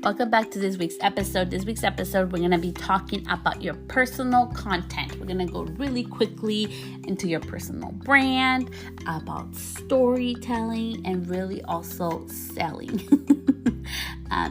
Welcome back to this week's episode. This week's episode, we're going to be talking about your personal content. We're going to go really quickly into your personal brand, about storytelling, and really also selling.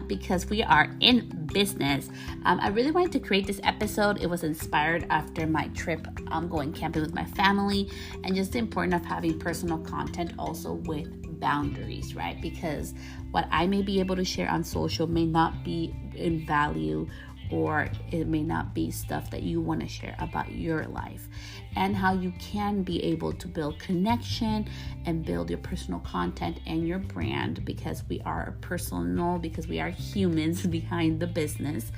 Because we are in business. I really wanted to create this episode. It was inspired after my trip going camping with my family, and just the importance of having personal content also with boundaries, right? Because what I may be able to share on social may not be in value, or it may not be stuff that you want to share about your life, and how you can be able to build connection and build your personal content and your brand, because we are personal, because we are humans behind the business.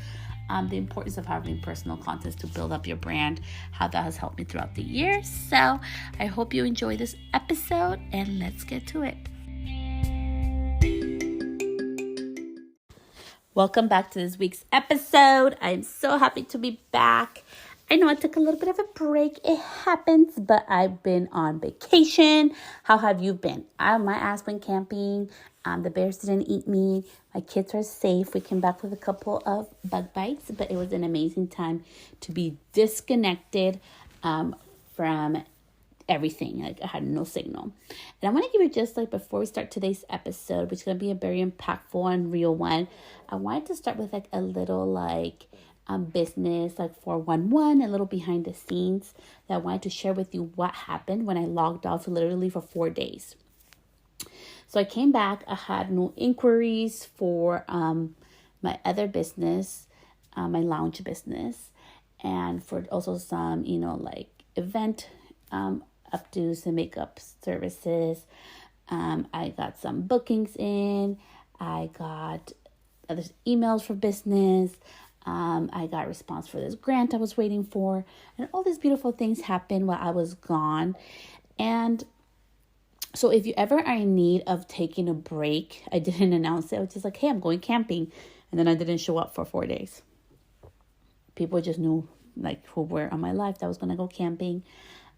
The importance of having personal content to build up your brand, how that has helped me throughout the years. So I hope you enjoy this episode, and let's get to it. Welcome back to this week's episode. I'm so happy to be back. I know I took a little bit of a break. It happens, but I've been on vacation. How have you been? My ass went camping. The bears didn't eat me. My kids are safe. We came back with a couple of bug bites, but it was an amazing time to be disconnected from everything. Like, I had no signal. And I want to give you just like, before we start today's episode, which is going to be a very impactful and real one, I wanted to start with like a little like business, like 411, a little behind the scenes that I wanted to share with you what happened when I logged off literally for 4 days. So I came back. I had no inquiries for my other business, my lounge business, and for also some, like event updos and makeup services. I got some bookings in. I got other emails for business. I got a response for this grant I was waiting for. And all these beautiful things happened while I was gone. And so if you ever are in need of taking a break, I didn't announce it. I was just like, hey, I'm going camping. And then I didn't show up for 4 days. People just knew like who were on my life that I was going to go camping.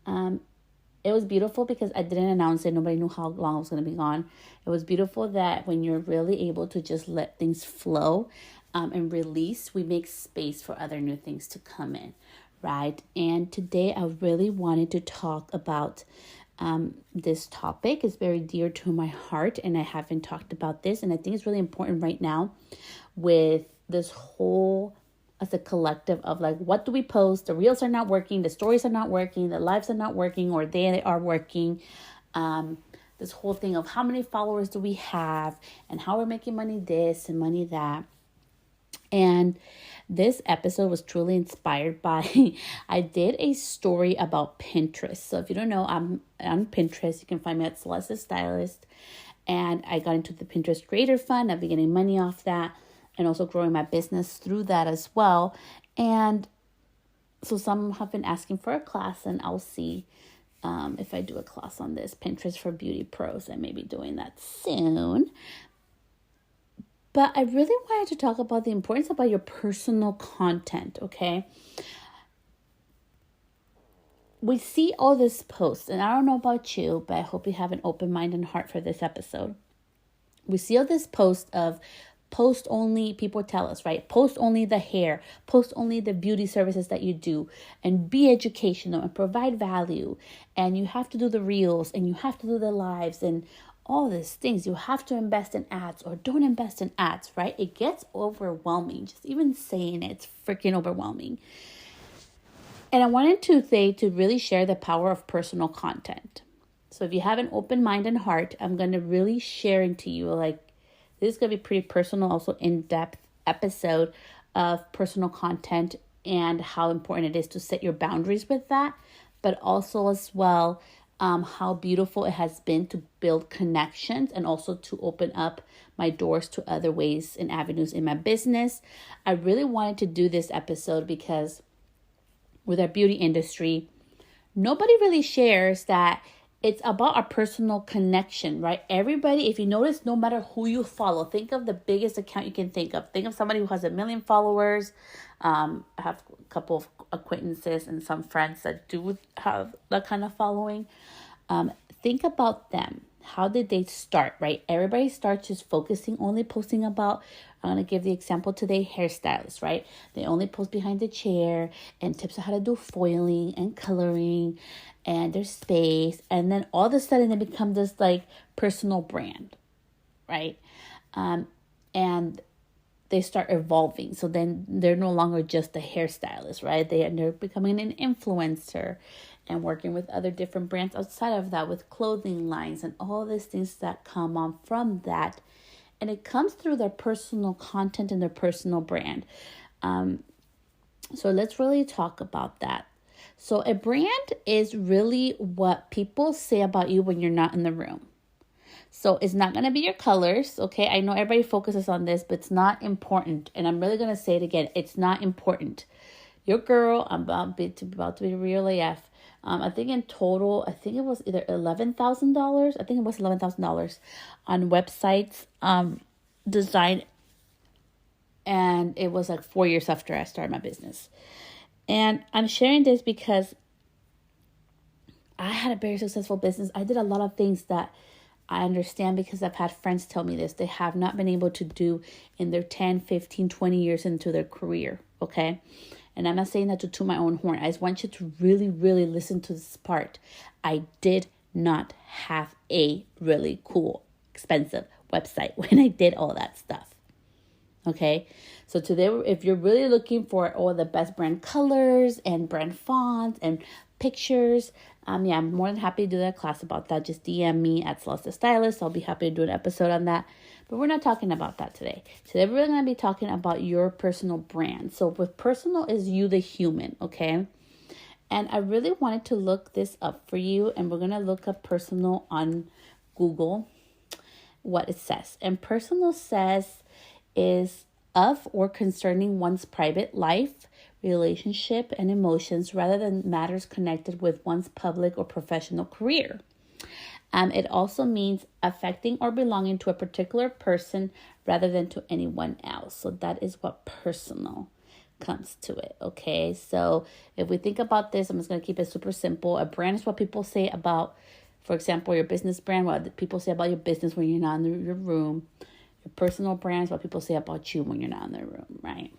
It was beautiful because I didn't announce it. Nobody knew how long I was going to be gone. It was beautiful that when you're really able to just let things flow and release, we make space for other new things to come in, right? And today I really wanted to talk about this topic. Is very dear to my heart, and I haven't talked about this. And I think it's really important right now with this whole as a collective of like, what do we post? The reels are not working. The stories are not working. The lives are not working, or they are working. This whole thing of how many followers do we have and how we're making money this and money that. And this episode was truly inspired by, I did a story about Pinterest. So if you don't know, I'm on Pinterest. You can find me at Celeste Stylist. And I got into the Pinterest Creator Fund. I've been getting money off that, and also growing my business through that as well. And so some have been asking for a class, and I'll see if I do a class on this, Pinterest for Beauty Pros. I may be doing that soon. But I really wanted to talk about the importance about your personal content, okay? We see all this posts, and I don't know about you, but I hope you have an open mind and heart for this episode. We see all this post of post only, people tell us, right? Post only the hair, post only the beauty services that you do, and be educational and provide value. And you have to do the reels, and you have to do the lives, and all these things. You have to invest in ads, or don't invest in ads, right? It gets overwhelming. Just even saying it's freaking overwhelming. And I wanted to say to really share the power of personal content. So if you have an open mind and heart, I'm going to really share into you, like, this is going to be pretty personal, also in-depth episode of personal content and how important it is to set your boundaries with that, but also as well how beautiful it has been to build connections and also to open up my doors to other ways and avenues in my business. I really wanted to do this episode because with our beauty industry, nobody really shares that it's about our personal connection, right? Everybody, if you notice, no matter who you follow, think of the biggest account you can think of. Think of somebody who has 1 million followers. I have a couple of acquaintances and some friends that do have that kind of following. Think about them. how did they start, right? Everybody starts just focusing, only posting about, I'm going to give the example today, hairstylists, right? They only post behind the chair and tips on how to do foiling and coloring and their space. And then all of a sudden they become this like personal brand, right? And they start evolving. So then they're no longer just a hairstylist, right? They're becoming an influencer and working with other different brands outside of that with clothing lines and all these things that come on from that. And it comes through their personal content and their personal brand. So let's really talk about that. So a brand is really what people say about you when you're not in the room. So it's not going to be your colors, okay? I know everybody focuses on this, but it's not important. And I'm really going to say it again. It's not important. Your girl, I'm about to be real AF. I think in total, I think it was either $11,000. I think it was $11,000 on websites designed. And it was like 4 years after I started my business. And I'm sharing this because I had a very successful business. I did a lot of things that I understand because I've had friends tell me this. They have not been able to do in their 10, 15, 20 years into their career, okay? And I'm not saying that to toot my own horn. I just want you to really, really listen to this part. I did not have a really cool, expensive website when I did all that stuff, okay? So today, if you're really looking for all the best brand colors and brand fonts and pictures, I'm more than happy to do that class about that. Just DM me at Celeste Stylist. I'll be happy to do an episode on that. But we're not talking about that today. Today we're going to be talking about your personal brand. So with personal is you, the human, okay? And I really wanted to look this up for you. And we're going to look up personal on Google, what it says. And personal says is of or concerning one's private life, relationship, and emotions rather than matters connected with one's public or professional career. It also means affecting or belonging to a particular person rather than to anyone else. So that is what personal comes to it, okay? So if we think about this, I'm just going to keep it super simple. A brand is what people say about, for example, your business brand, what people say about your business when you're not in your room. Your personal brand is what people say about you when you're not in the room, right?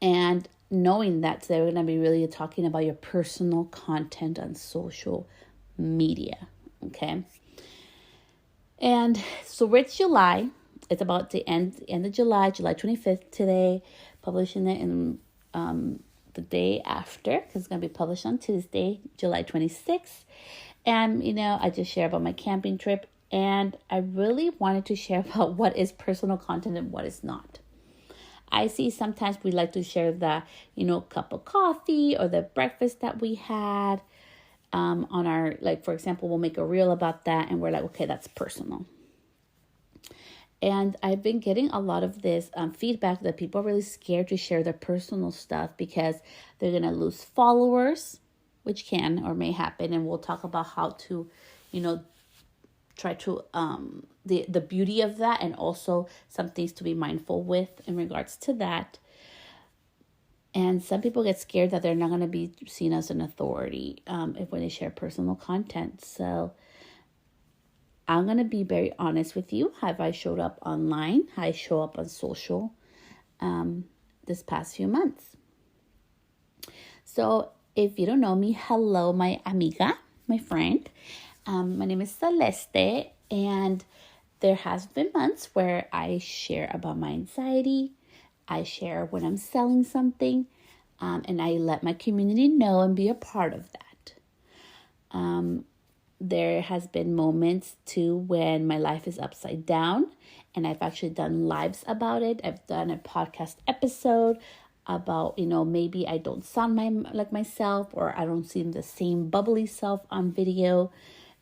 And knowing that today we're going to be really talking about your personal content on social media, okay? And so it's July. It's about the end of July 25th today, publishing it in the day after, because it's going to be published on Tuesday, July 26th. And, I just share about my camping trip. And I really wanted to share about what is personal content and what is not. I see sometimes we like to share the, cup of coffee or the breakfast that we had on our, like, for example, we'll make a reel about that. And we're like, okay, that's personal. And I've been getting a lot of this feedback that people are really scared to share their personal stuff because they're going to lose followers, which can or may happen. And we'll talk about how to, try to the beauty of that, and also some things to be mindful with in regards to that. And some people get scared that they're not going to be seen as an authority if when they share personal content. So I'm going to be very honest with you. Have I showed up online? How I show up on social this past few months. So if you don't know me, hello, my amiga, my friend. My name is Celeste, and there has been months where I share about my anxiety. I share when I'm selling something, and I let my community know and be a part of that. There has been moments too when my life is upside down, and I've actually done lives about it. I've done a podcast episode about, maybe I don't sound like myself, or I don't seem the same bubbly self on video.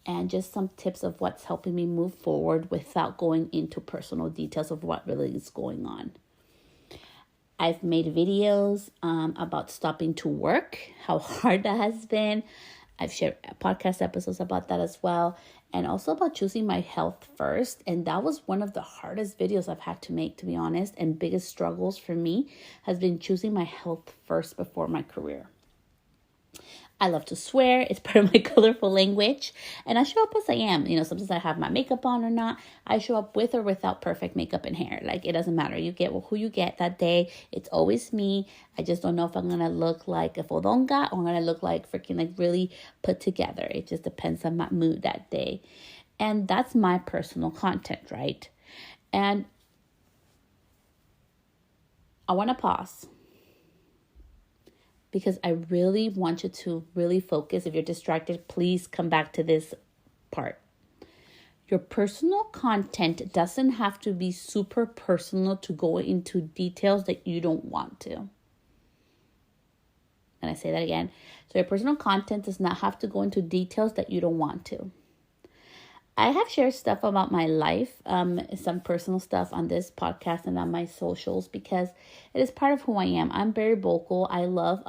And just some tips of what's helping me move forward without going into personal details of what really is going on. I've made videos about stopping to work, how hard that has been. I've shared podcast episodes about that as well. And also about choosing my health first. And that was one of the hardest videos I've had to make, to be honest. And biggest struggles for me has been choosing my health first before my career. I love to swear. It's part of my colorful language. And I show up as I am. Sometimes I have my makeup on or not. I show up with or without perfect makeup and hair. Like, it doesn't matter. You get who you get that day. It's always me. I just don't know if I'm going to look like a fodonga or I'm going to look like freaking like really put together. It just depends on my mood that day. And that's my personal content, right? And I want to pause because I really want you to really focus. If you're distracted, please come back to this part. Your personal content doesn't have to be super personal to go into details that you don't want to. And I say that again. So your personal content does not have to go into details that you don't want to. I have shared stuff about my life, some personal stuff on this podcast and on my socials because it is part of who I am. I'm very vocal. I love,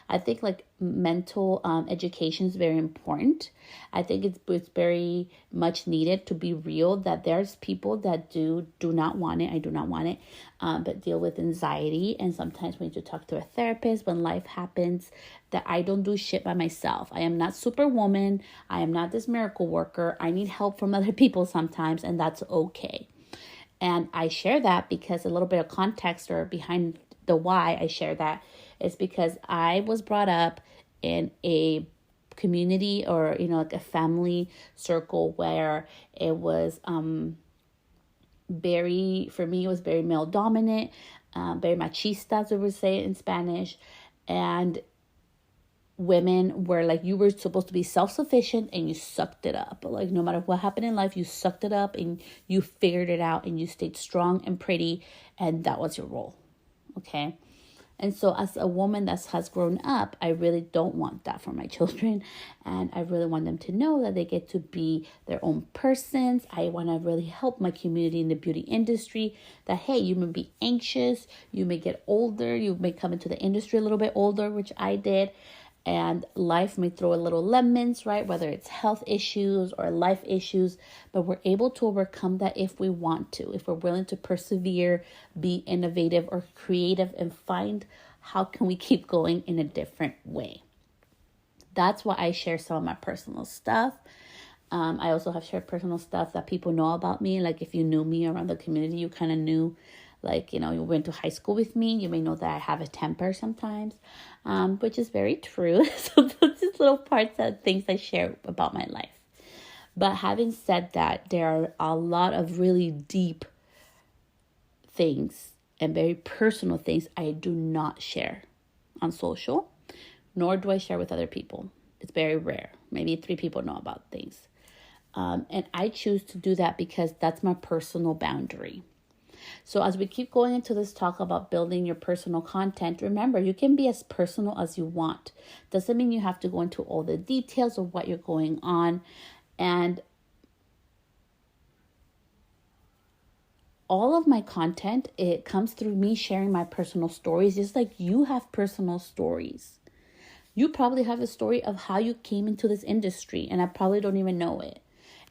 I think like mental education is very important. I think it's very much needed to be real that there's people that do not want it. I do not want it, but deal with anxiety. And sometimes we need to talk to a therapist when life happens, that I don't do shit by myself. I am not superwoman. I am not this miracle worker. I need help from other people sometimes, and that's okay. And I share that because a little bit of context or behind the why I share that is because I was brought up in a community or, like a family circle where it was for me, it was very male dominant, very machista, as we would say in Spanish. And women were like, you were supposed to be self-sufficient and you sucked it up. Like, no matter what happened in life, you sucked it up and you figured it out and you stayed strong and pretty, and that was your role. Okay. And so as a woman that has grown up, I really don't want that for my children. And I really want them to know that they get to be their own persons. I want to really help my community in the beauty industry that, hey, you may be anxious, you may get older, you may come into the industry a little bit older, which I did. And life may throw a little lemons, right? Whether it's health issues or life issues, but we're able to overcome that if we want to, if we're willing to persevere, be innovative or creative, and find how can we keep going in a different way. That's why I share some of my personal stuff. I also have shared personal stuff that people know about me. Like, if you knew me around the community, you kind of knew, like, you went to high school with me, you may know that I have a temper sometimes, which is very true. So those just little parts of things I share about my life. But having said that, there are a lot of really deep things and very personal things I do not share on social, nor do I share with other people. It's very rare. Maybe 3 people know about things. And I choose to do that because that's my personal boundary. So as we keep going into this talk about building your personal content, remember, you can be as personal as you want. Doesn't mean you have to go into all the details of what you're going on. And all of my content, it comes through me sharing my personal stories, just like you have personal stories. You probably have a story of how you came into this industry, and I probably don't even know it.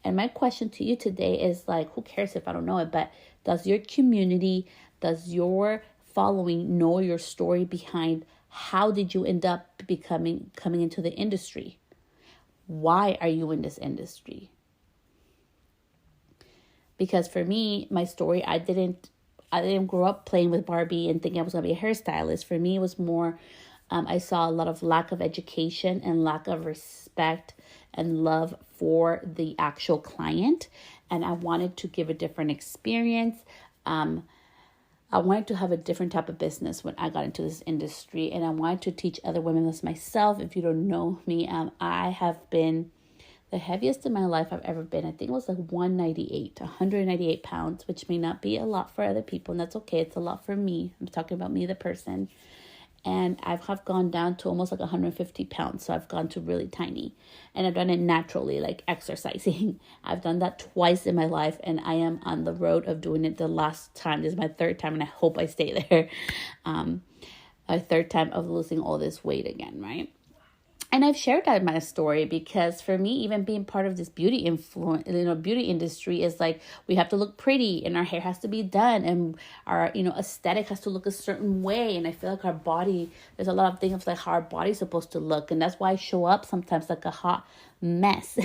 And my question to you today is, like, who cares if I don't know it, but does your community, does your following know your story behind how did you end up coming into the industry? Why are you in this industry? Because for me, my story, I didn't grow up playing with Barbie and thinking I was going to be a hairstylist. For me, it was more, I saw a lot of lack of education and lack of respect and love for the actual client. And I wanted to give a different experience. I wanted to have a different type of business when I got into this industry. And I wanted to teach other women as myself. If you don't know me, I have been the heaviest in my life I've ever been. I think it was like 198 pounds, which may not be a lot for other people. And that's okay. It's a lot for me. I'm talking about me, the person. And I have gone down to almost like 150 pounds. So I've gone to really tiny. And I've done it naturally, like exercising. I've done that twice in my life. And I am on the road of doing it the last time. This is my 3rd time. And I hope I stay there. A 3rd time of losing all this weight again, right? And I've shared that in my story because for me, even being part of this beauty beauty industry is like we have to look pretty and our hair has to be done and our, aesthetic has to look a certain way. And I feel like our body, there's a lot of things like how our body's supposed to look. And that's why I show up sometimes like a hot mess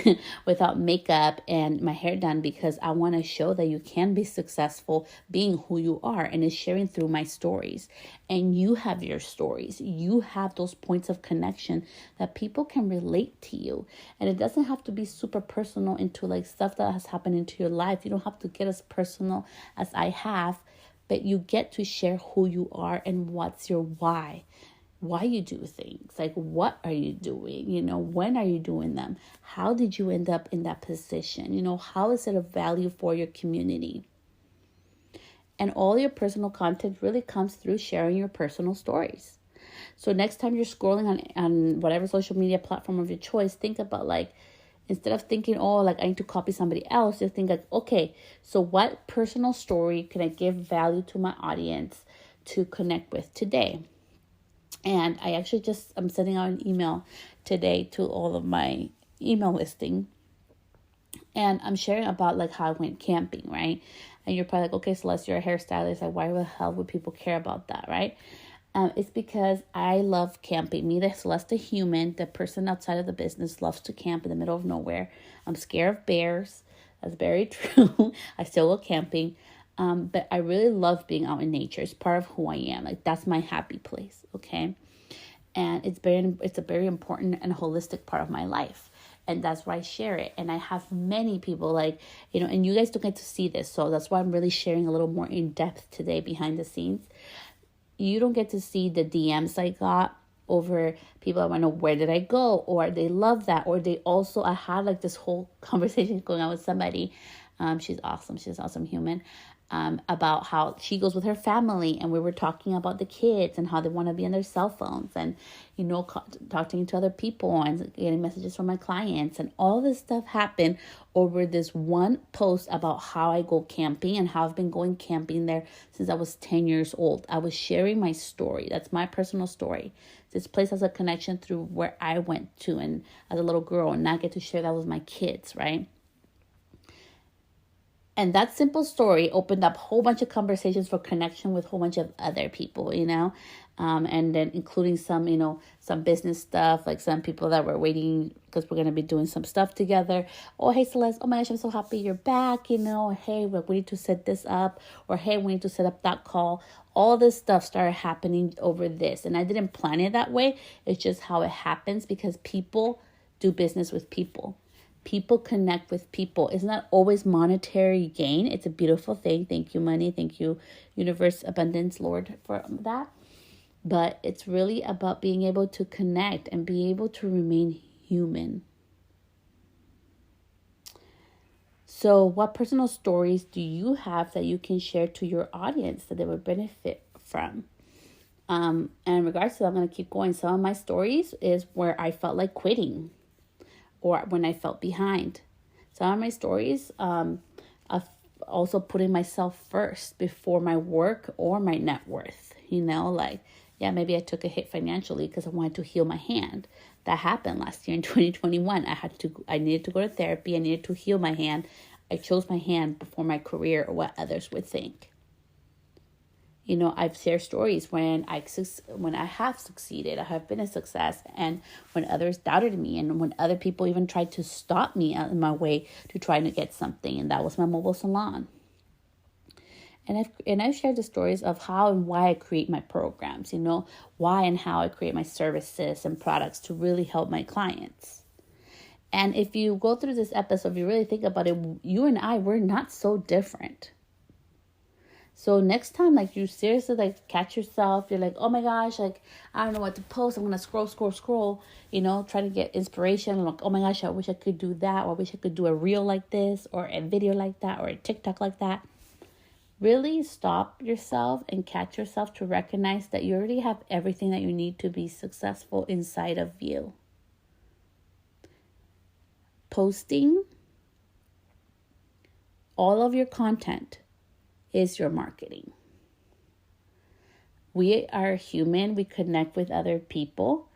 without makeup and my hair done, because I want to show that you can be successful being who you are, and it's sharing through my stories. And you have your stories, you have those points of connection that people can relate to you, and it doesn't have to be super personal into like stuff that has happened into your life. You don't have to get as personal as I have, but you get to share who you are and what's your why you do things. Like, what are you doing? When are you doing them? How did you end up in that position? How is it of value for your community? And all your personal content really comes through sharing your personal stories. So next time you're scrolling on whatever social media platform of your choice, think about like, instead of thinking, oh, like I need to copy somebody else, just think like, okay, so what personal story can I give value to my audience to connect with today? And I actually I'm sending out an email today to all of my email listing. And I'm sharing about like how I went camping, right? And you're probably like, okay, Celeste, you're a hairstylist. Like, why the hell would people care about that, right? It's because I love camping. Me, the Celeste, the human, the person outside of the business, loves to camp in the middle of nowhere. I'm scared of bears. That's very true. I still go camping. But I really love being out in nature. It's part of who I am. Like, that's my happy place, okay? And it's a very important and holistic part of my life. And that's why I share it. And I have many people like, and you guys don't get to see this. So that's why I'm really sharing a little more in depth today behind the scenes. You don't get to see the DMs I got over people that want to know where did I go, or they love that, or I had like this whole conversation going on with somebody. She's awesome. She's an awesome human. About how she goes with her family, and we were talking about the kids and how they want to be on their cell phones, and talking to other people and getting messages from my clients, and all this stuff happened over this one post about how I go camping and how I've been going camping there since I was 10 years old. I was sharing my story. That's my personal story. This place has a connection through where I went to and as a little girl, and now I get to share that with my kids, right? And that simple story opened up a whole bunch of conversations for connection with a whole bunch of other people, and then including some, some business stuff, like some people that were waiting because we're going to be doing some stuff together. Oh, hey, Celeste, oh my gosh, I'm so happy you're back, hey, we need to set this up, or hey, we need to set up that call. All this stuff started happening over this. And I didn't plan it that way. It's just how it happens because people do business with people. People connect with people. It's not always monetary gain. It's a beautiful thing. Thank you, money. Thank you, universe, abundance, Lord, for that. But it's really about being able to connect and be able to remain human. So what personal stories do you have that you can share to your audience that they would benefit from? And in regards to that, I'm going to keep going. Some of my stories is where I felt like quitting, or when I felt behind. Some of my stories of also putting myself first before my work or my net worth. Maybe I took a hit financially because I wanted to heal my hand. That happened last year in 2021. I needed to go to therapy. I needed to heal my hand. I chose my hand before my career or what others would think. I've shared stories when I have succeeded, I have been a success, and when others doubted me, and when other people even tried to stop me in my way to trying to get something, and that was my mobile salon. And I've shared the stories of how and why I create my programs, why and how I create my services and products to really help my clients. And if you go through this episode, if you really think about it, you and I, we're not so different. So next time, you seriously, catch yourself. You're like, oh my gosh, I don't know what to post. I'm going to scroll, try to get inspiration. I'm like, oh my gosh, I wish I could do that. Or I wish I could do a reel like this, or a video like that, or a TikTok like that. Really stop yourself and catch yourself to recognize that you already have everything that you need to be successful inside of you. Posting all of your content is your marketing. We are human. We connect with other people.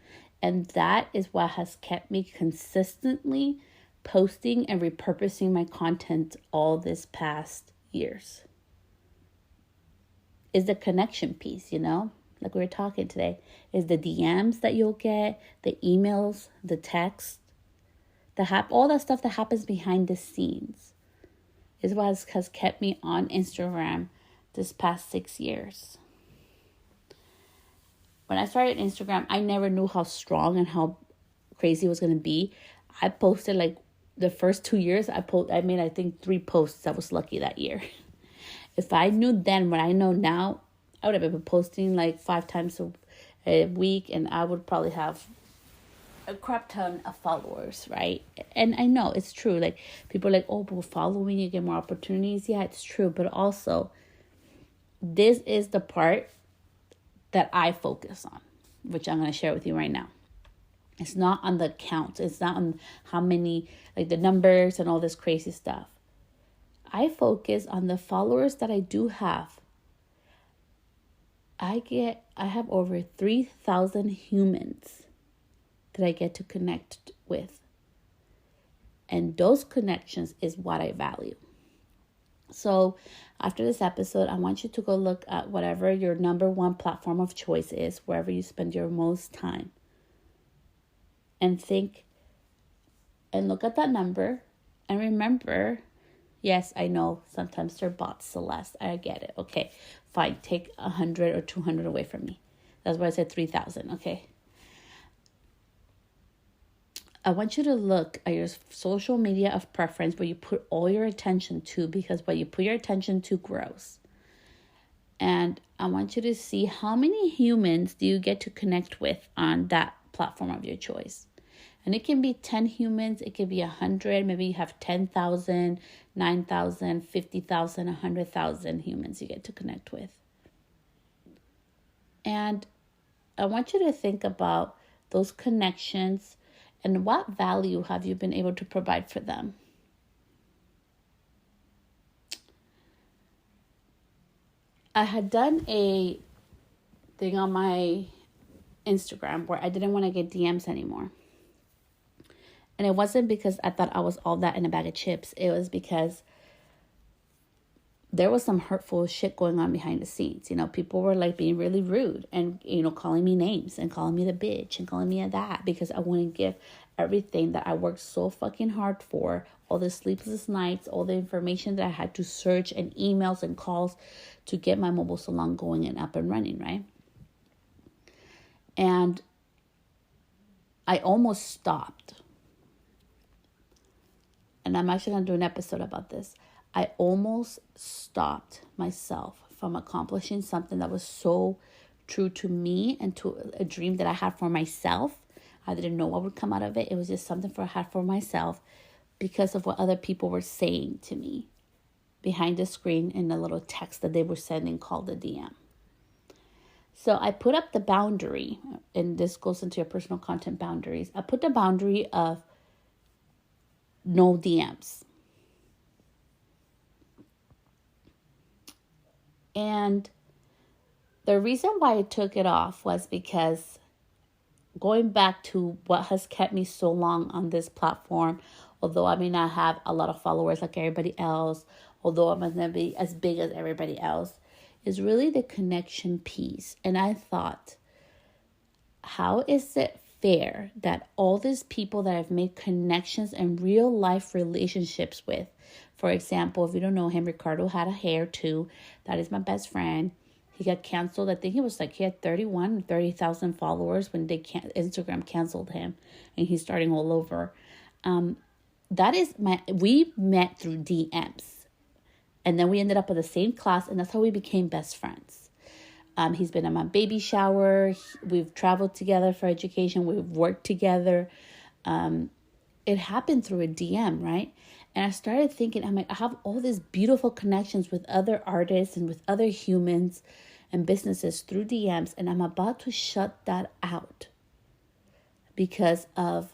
And that is what has kept me consistently posting and repurposing my content all this past years. Is the connection piece, like we were talking today, is the DMs that you'll get, the emails, the text, all that stuff that happens behind the scenes is what has kept me on Instagram this past 6 years. When I started Instagram, I never knew how strong and how crazy it was going to be. I posted like the first 2 years, I made, I think, 3 posts. I was lucky that year. If I knew then what I know now, I would have been posting like 5 times a week, and I would probably have a crap ton of followers, right? And I know it's true. Like, people are like, oh, but following, you get more opportunities. Yeah, it's true. But also, this is the part that I focus on, which I'm going to share with you right now. It's not on the count. It's not on how many, like the numbers and all this crazy stuff. I focus on the followers that I do have. I have over 3,000 humans that I get to connect with. And those connections is what I value. So after this episode, I want you to go look at whatever your number one platform of choice is, wherever you spend your most time. And think and look at that number and remember, yes, I know sometimes they're bots, Celeste. I get it. Okay, fine. Take 100 or 200 away from me. That's why I said 3,000. Okay. I want you to look at your social media of preference where you put all your attention to, because what you put your attention to grows. And I want you to see how many humans do you get to connect with on that platform of your choice. And it can be 10 humans, it can be 100, maybe you have 10,000, 9,000, 50,000, 100,000 humans you get to connect with. And I want you to think about those connections and what value have you been able to provide for them. I had done a thing on my Instagram where I didn't want to get DMs anymore. And it wasn't because I thought I was all that in a bag of chips. It was because there was some hurtful shit going on behind the scenes. People were like being really rude and, calling me names and calling me the bitch and calling me a that, because I wouldn't give everything that I worked so fucking hard for, all the sleepless nights, all the information that I had to search and emails and calls to get my mobile salon going and up and running, right? And I almost stopped. And I'm actually going to do an episode about this. I almost stopped myself from accomplishing something that was so true to me and to a dream that I had for myself. I didn't know what would come out of it. It was just something I had for myself because of what other people were saying to me behind the screen in the little text that they were sending called the DM. So I put up the boundary, and this goes into your personal content boundaries. I put the boundary of no DMs. And the reason why I took it off was because going back to what has kept me so long on this platform, although I may not have a lot of followers like everybody else, although I must not be as big as everybody else, is really the connection piece. And I thought, how is it fair that all these people that I've made connections and real life relationships with, for example, if you don't know him, Ricardo had a hair too. That is my best friend. He got canceled. I think he had 30,000 followers when Instagram canceled him, and he's starting all over. We met through DMs, and then we ended up in the same class, and that's how we became best friends. He's been at my baby shower. We've traveled together for education. We've worked together. It happened through a DM, right? And I started thinking, I have all these beautiful connections with other artists and with other humans and businesses through DMs, and I'm about to shut that out because of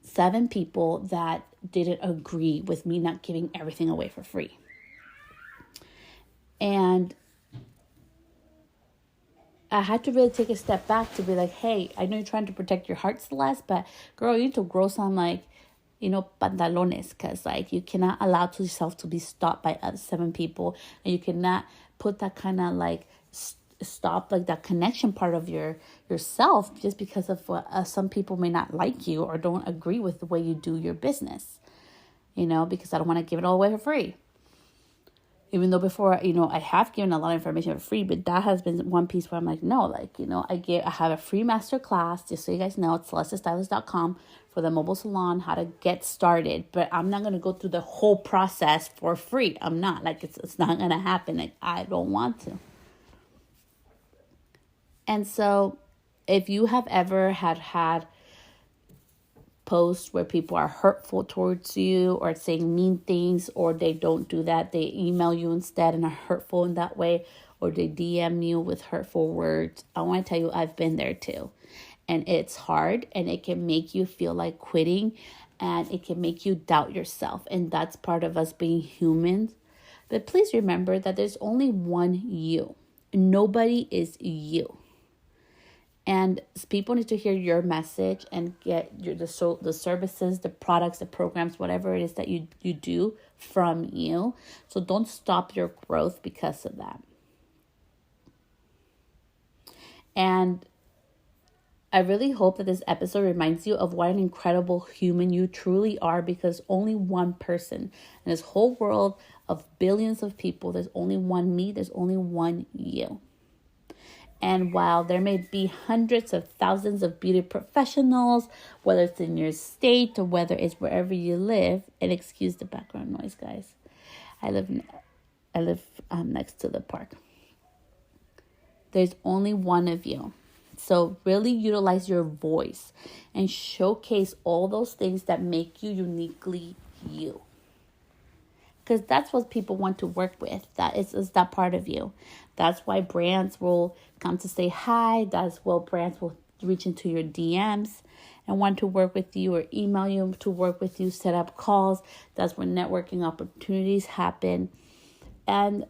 7 people that didn't agree with me not giving everything away for free. I had to really take a step back to be like, hey, I know you're trying to protect your heart, Celeste, but girl, you need to grow some pantalones, because like you cannot allow to yourself to be stopped by other 7 people, and you cannot put that kind of like stop like that connection part of yourself just because of what some people may not like you or don't agree with the way you do your business, because I don't want to give it all away for free. Even though before, I have given a lot of information for free, but that has been one piece where I'm like, no, I have a free master class, just so you guys know, it's celestestylist.com for the mobile salon, how to get started. But I'm not going to go through the whole process for free. I'm not, it's not going to happen. Like, I don't want to. And so if you have ever had posts where people are hurtful towards you or saying mean things, or they don't do that, they email you instead and are hurtful in that way, or they DM you with hurtful words, I want to tell you, I've been there too. And it's hard, and it can make you feel like quitting, and it can make you doubt yourself. And that's part of us being humans. But please remember that there's only one you. Nobody is you. And people need to hear your message and get the services, the products, the programs, whatever it is that you do from you. So don't stop your growth because of that. And I really hope that this episode reminds you of what an incredible human you truly are, because only one person in this whole world of billions of people, there's only one me, there's only one you. And while there may be hundreds of thousands of beauty professionals, whether it's in your state or whether it's wherever you live, and excuse the background noise, guys. I live next to the park. There's only one of you. So really utilize your voice and showcase all those things that make you uniquely you. Because that's what people want to work with. That is that part of you. That's why brands will come to say hi. That's why brands will reach into your DMs and want to work with you, or email you to work with you, set up calls. That's when networking opportunities happen. And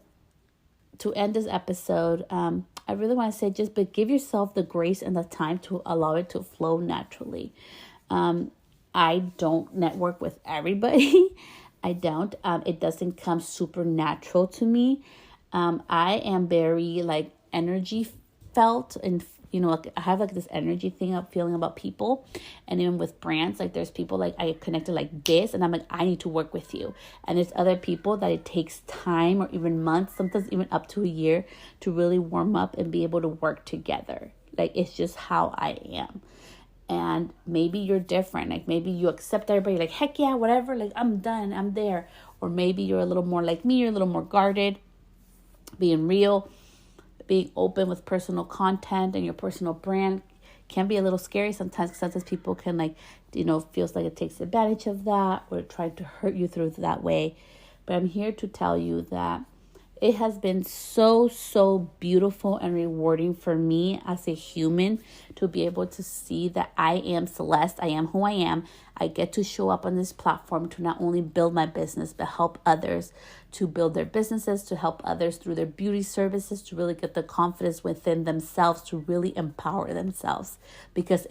to end this episode, I really want to say but give yourself the grace and the time to allow it to flow naturally. I don't network with everybody. I don't. It doesn't come super natural to me. I am very energy felt, and I have this energy thing of feeling about people. And even with brands, there's people I connected like this, and I'm like, I need to work with you. And there's other people that it takes time, or even months, sometimes even up to a year, to really warm up and be able to work together. It's just how I am. And maybe you're different. Maybe you accept everybody heck yeah, whatever, I'm done, I'm there. Or maybe you're a little more like me, you're a little more guarded, being real, being open with personal content, and your personal brand can be a little scary sometimes, because sometimes people can feels like it takes advantage of that, or try to hurt you through that way. But I'm here to tell you that it has been so beautiful and rewarding for me as a human to be able to see that I am Celeste. I am who I am. I get to show up on this platform to not only build my business, but help others to build their businesses, to help others through their beauty services, to really get the confidence within themselves, to really empower themselves. Because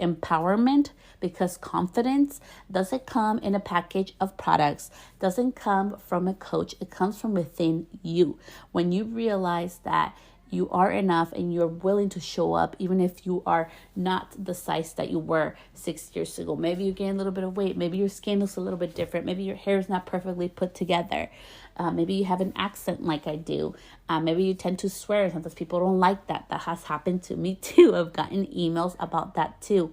confidence doesn't come in a package of products, doesn't come from a coach. It comes from within you. When you realize that you are enough and you're willing to show up, even if you are not the size that you were 6 years ago. Maybe you gained a little bit of weight. Maybe your skin looks a little bit different. Maybe your hair is not perfectly put together. Maybe you have an accent like I do. Maybe you tend to swear. Sometimes people don't like that. That has happened to me too. I've gotten emails about that too.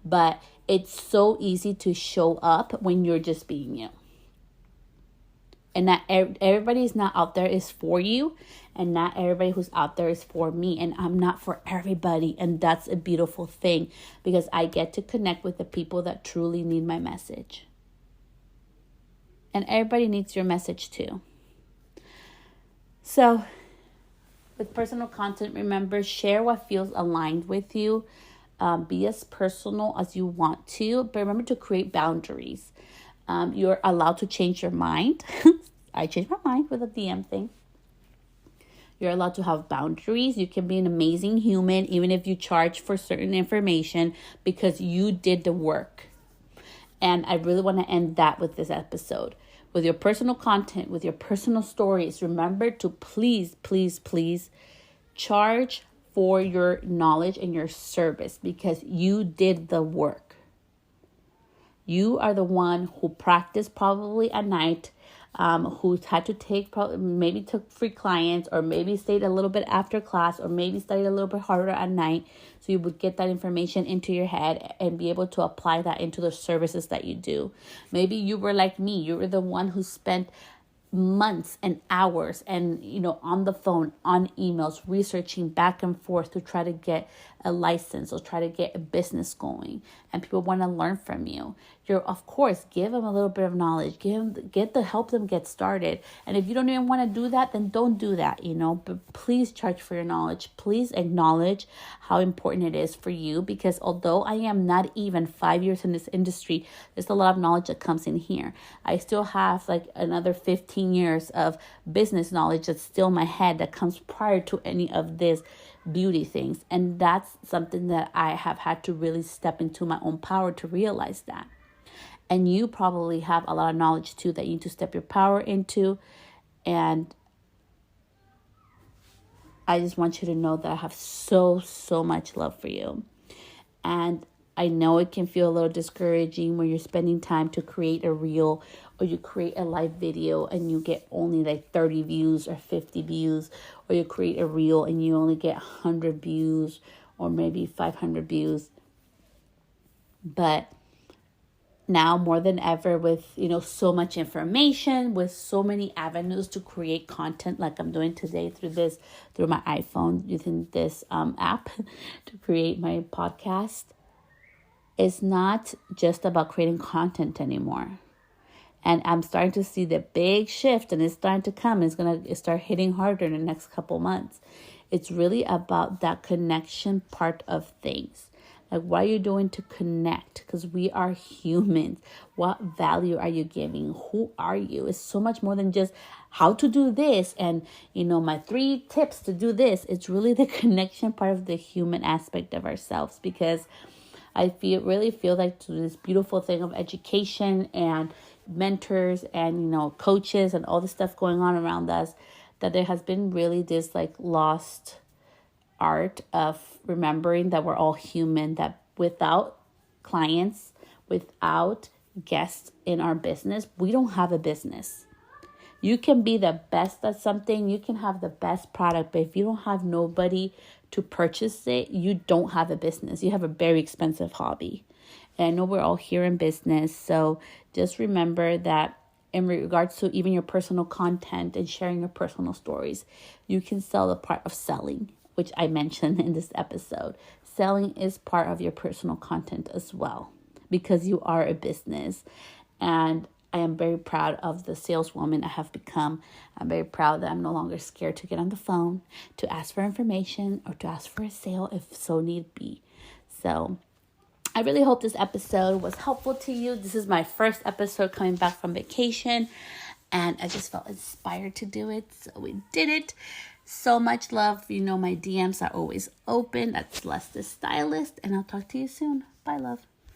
But it's so easy to show up when you're just being you. And not everybody is not out there is for you, and not everybody who's out there is for me, and I'm not for everybody. And that's a beautiful thing, because I get to connect with the people that truly need my message. And everybody needs your message too. So with personal content, remember, share what feels aligned with you. Be as personal as you want to, but remember to create boundaries. You're allowed to change your mind. I changed my mind with a DM thing. You're allowed to have boundaries. You can be an amazing human even if you charge for certain information because you did the work. And I really want to end that with this episode. With your personal content, with your personal stories, remember to please, please, please charge for your knowledge and your service because you did the work. You are the one who practiced probably at night, who had to maybe took free clients or maybe stayed a little bit after class or maybe studied a little bit harder at night so you would get that information into your head and be able to apply that into the services that you do. Maybe you were like me. You were the one who spent months and hours and on the phone, on emails, researching back and forth to try to get a license or try to get a business going, and people want to learn from you. You're, of course, give them a little bit of knowledge, help them get started. And if you don't even want to do that, then don't do that, but please charge for your knowledge. Please acknowledge how important it is for you, because although I am not even 5 years in this industry, there's a lot of knowledge that comes in here. I still have like another 15 years of business knowledge that's still in my head that comes prior to any of this beauty things. And that's something that I have had to really step into my own power to realize that. And you probably have a lot of knowledge too that you need to step your power into. And I just want you to know that I have so much love for you. And I know it can feel a little discouraging when you're spending time to create a reel or you create a live video and you get only like 30 views or 50 views, or you create a reel and you only get 100 views or maybe 500 views. But now more than ever, with so much information, with so many avenues to create content like I'm doing today through my iPhone, using this app to create my podcast, it's not just about creating content anymore. And I'm starting to see the big shift, and it's starting to come. It's going to start hitting harder in the next couple months. It's really about that connection part of things. Like, what are you doing to connect? Because we are humans. What value are you giving? Who are you? It's so much more than just how to do this and, my 3 tips to do this. It's really the connection part of the human aspect of ourselves, because I really feel like through this beautiful thing of education and mentors and, coaches and all the stuff going on around us, that there has been really this like lost art of remembering that we're all human, that without clients, without guests in our business, we don't have a business. You can be the best at something, you can have the best product, but if you don't have nobody to purchase it, you don't have a business. You have a very expensive hobby. And I know we're all here in business, so just remember that in regards to even your personal content and sharing your personal stories, you can sell the part of selling, which I mentioned in this episode. Selling is part of your personal content as well, because you are a business. And I am very proud of the saleswoman I have become. I'm very proud that I'm no longer scared to get on the phone, to ask for information, or to ask for a sale if so need be. So I really hope this episode was helpful to you. This is my first episode coming back from vacation, and I just felt inspired to do it. So we did it. So much love. My DMs are always open. That's Celeste the Stylist, and I'll talk to you soon. Bye, love.